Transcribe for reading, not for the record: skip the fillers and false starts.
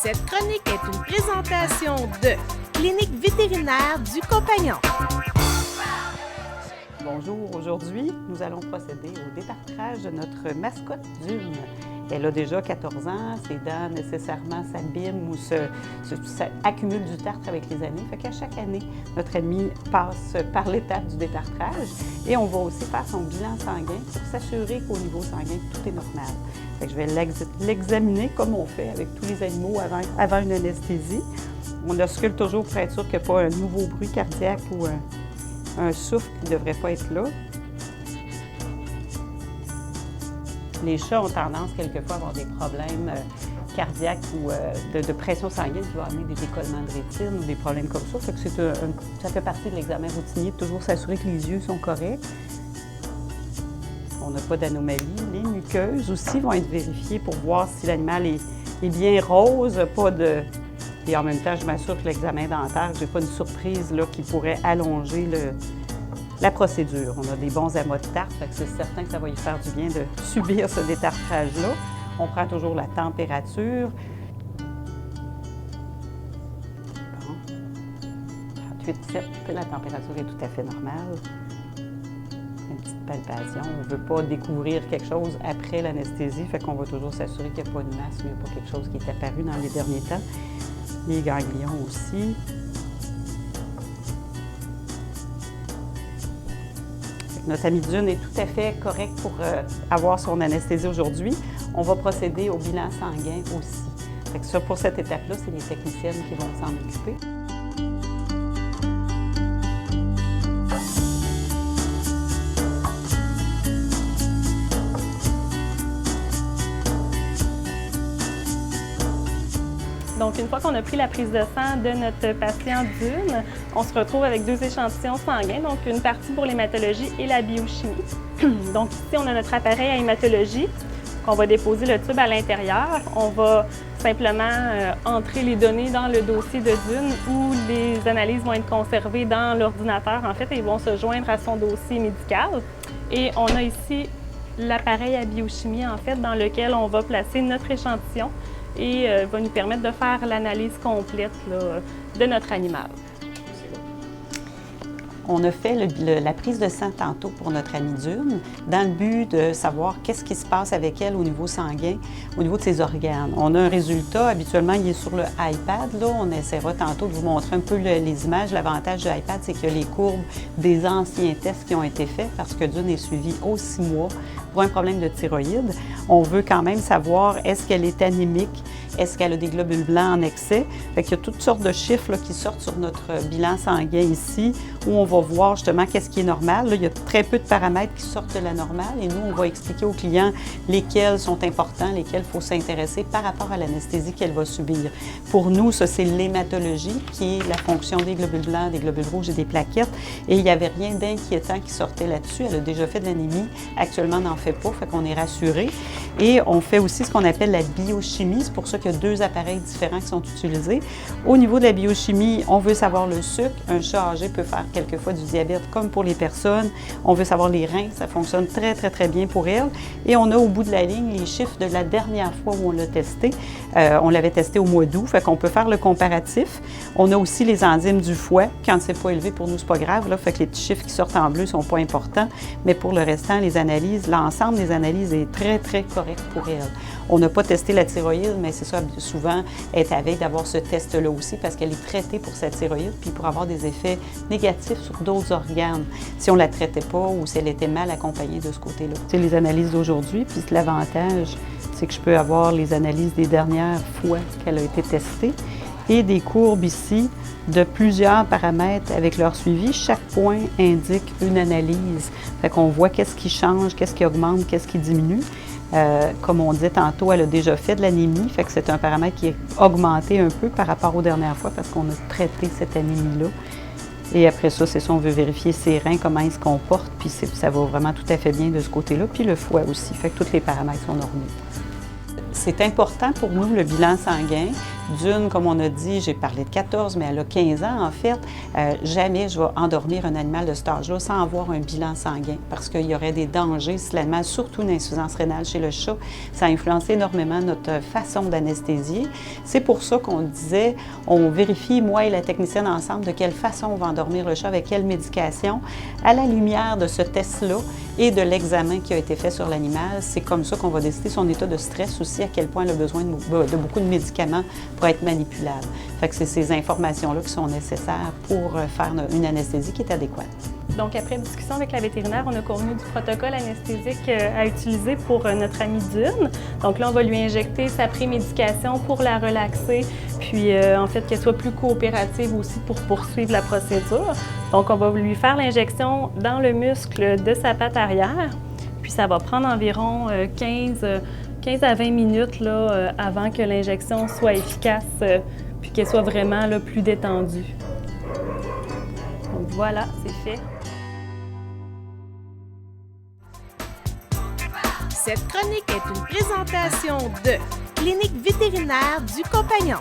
Cette chronique est une présentation de Clinique vétérinaire du Compagnon. Bonjour, aujourd'hui, nous allons procéder au détartrage de notre mascotte Dune. Elle a déjà 14 ans, ses dents nécessairement s'abîment ou accumulent du tartre avec les années. Fait qu'à chaque année, notre ami passe par l'étape du détartrage et on va aussi faire son bilan sanguin pour s'assurer qu'au niveau sanguin, tout est normal. Fait que je vais l'examiner comme on fait avec tous les animaux avant une anesthésie. On ausculte toujours pour être sûr qu'il n'y a pas un nouveau bruit cardiaque ou un souffle qui ne devrait pas être là. Les chats ont tendance quelquefois à avoir des problèmes cardiaques ou de pression sanguine qui va amener des décollements de rétine ou des problèmes comme ça. Ça fait partie de l'examen routinier de toujours s'assurer que les yeux sont corrects. On n'a pas d'anomalie. Les muqueuses aussi vont être vérifiées pour voir si l'animal est bien rose, pas de... Et en même temps, je m'assure que l'examen dentaire, je n'ai pas une surprise là, qui pourrait allonger la procédure. On a des bons amas de tarte, fait que c'est certain que ça va lui faire du bien de subir ce détartrage-là. On prend toujours la température. Bon. 38,7, la température est tout à fait normale. Une petite palpation. On ne veut pas découvrir quelque chose après l'anesthésie, fait qu'on va toujours s'assurer qu'il n'y a pas de masse, il n'y a pas quelque chose qui est apparu dans les derniers temps. Les ganglions aussi. Notre ami Dune est tout à fait correct pour avoir son anesthésie aujourd'hui. On va procéder au bilan sanguin aussi. Fait que ça, pour cette étape-là, c'est les techniciennes qui vont s'en occuper. Donc, une fois qu'on a pris la prise de sang de notre patient Dune, on se retrouve avec deux échantillons sanguins, donc une partie pour l'hématologie et la biochimie. Donc ici, on a notre appareil à hématologie, qu'on va déposer le tube à l'intérieur. On va simplement entrer les données dans le dossier de Dune où les analyses vont être conservées dans l'ordinateur, en fait, et vont se joindre à son dossier médical. Et on a ici l'appareil à biochimie, en fait, dans lequel on va placer notre échantillon et va nous permettre de faire l'analyse complète là, de notre animal. On a fait la prise de sang tantôt pour notre amie Dune dans le but de savoir qu'est-ce qui se passe avec elle au niveau sanguin, au niveau de ses organes. On a un résultat, habituellement il est sur le iPad. Là. On essaiera tantôt de vous montrer un peu les images. L'avantage de l'iPad, c'est qu'il y a les courbes des anciens tests qui ont été faits parce que Dune est suivie aux 6 mois pour un problème de thyroïde. On veut quand même savoir est-ce qu'elle est anémique, est-ce qu'elle a des globules blancs en excès. Fait qu'il y a toutes sortes de chiffres là, qui sortent sur notre bilan sanguin ici, où on va voir justement qu'est-ce qui est normal. Là, il y a très peu de paramètres qui sortent de la normale et nous, on va expliquer aux clients lesquels sont importants, lesquels il faut s'intéresser par rapport à l'anesthésie qu'elle va subir. Pour nous, ça, c'est l'hématologie qui est la fonction des globules blancs, des globules rouges et des plaquettes. Et il n'y avait rien d'inquiétant qui sortait là-dessus. Elle a déjà fait de l'anémie. Actuellement, n'en fait pas, fait qu'on est rassuré. Et on fait aussi ce qu'on appelle la biochimie. C'est pour ça qu'il y a 2 appareils différents qui sont utilisés. Au niveau de la biochimie, on veut savoir le sucre. Un chat âgé peut faire quelquefois du diabète comme pour les personnes. On veut savoir les reins. Ça fonctionne très, très, très bien pour elle. Et on a au bout de la ligne les chiffres de la dernière fois où on l'a testé. On l'avait testé au mois d'août, fait qu'on peut faire le comparatif. On a aussi les enzymes du foie. Quand c'est pas élevé, pour nous, c'est pas grave. Là, fait que les petits chiffres qui sortent en bleu sont pas importants. Mais pour le restant, les analyses, l'ensemble des analyses est très, très correct pour elle. On n'a pas testé la thyroïde, mais c'est ça, souvent, elle est à veille d'avoir ce test-là aussi parce qu'elle est traitée pour sa thyroïde puis pour avoir des effets négatifs sur d'autres organes si on ne la traitait pas ou si elle était mal accompagnée de ce côté-là. C'est les analyses d'aujourd'hui, puis l'avantage, c'est que je peux avoir les analyses des dernières fois qu'elle a été testée et des courbes ici de plusieurs paramètres avec leur suivi. Chaque point indique une analyse. Fait qu'on voit qu'est-ce qui change, qu'est-ce qui augmente, qu'est-ce qui diminue. Comme on disait tantôt, elle a déjà fait de l'anémie, fait que c'est un paramètre qui est augmenté un peu par rapport aux dernières fois parce qu'on a traité cette anémie-là. Et après ça, c'est ça, on veut vérifier ses reins, comment ils se comportent, puis ça va vraiment tout à fait bien de ce côté-là, puis le foie aussi, fait que tous les paramètres sont normaux. C'est important pour nous, le bilan sanguin, D'une, comme on a dit, j'ai parlé de 14, mais elle a 15 ans en fait. Jamais je vais endormir un animal de cet âge-là sans avoir un bilan sanguin parce qu'il y aurait des dangers si l'animal, surtout une insuffisance rénale chez le chat, ça a influencé énormément notre façon d'anesthésier. C'est pour ça qu'on disait, on vérifie, moi et la technicienne ensemble, de quelle façon on va endormir le chat, avec quelle médication. À la lumière de ce test-là et de l'examen qui a été fait sur l'animal, c'est comme ça qu'on va décider son état de stress aussi, à quel point elle a besoin de beaucoup de médicaments pour être manipulable. Fait que c'est ces informations-là qui sont nécessaires pour faire une anesthésie qui est adéquate. Donc, après discussion avec la vétérinaire, on a convenu du protocole anesthésique à utiliser pour notre amie Dune. Donc là, on va lui injecter sa prémédication pour la relaxer, puis en fait qu'elle soit plus coopérative aussi pour poursuivre la procédure. Donc, on va lui faire l'injection dans le muscle de sa patte arrière, puis ça va prendre environ 15 à 20 minutes là, avant que l'injection soit efficace, puis qu'elle soit vraiment là, plus détendue. Donc voilà, c'est fait. Cette chronique est une présentation de Clinique vétérinaire du Compagnon.